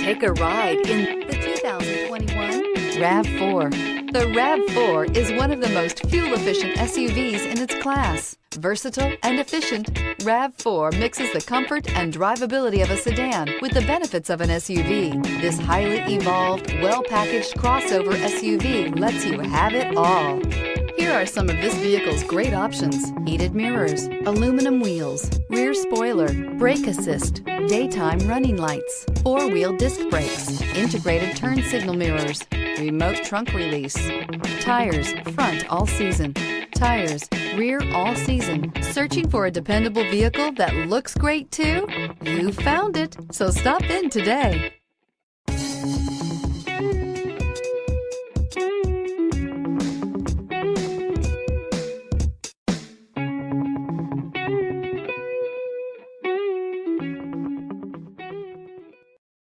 Take a ride in the 2021 RAV4. The RAV4 is one of the most fuel-efficient SUVs in its class. Versatile and efficient, RAV4 mixes the comfort and drivability of a sedan with the benefits of an SUV. This highly evolved, well-packaged crossover SUV lets you have it all. Here are some of this vehicle's great options: heated mirrors, aluminum wheels, rear spoiler, brake assist, daytime running lights, four-wheel disc brakes, integrated turn signal mirrors, remote trunk release, tires front all season, tires rear all season. Searching for a dependable vehicle that looks great too? You found it, so stop in today.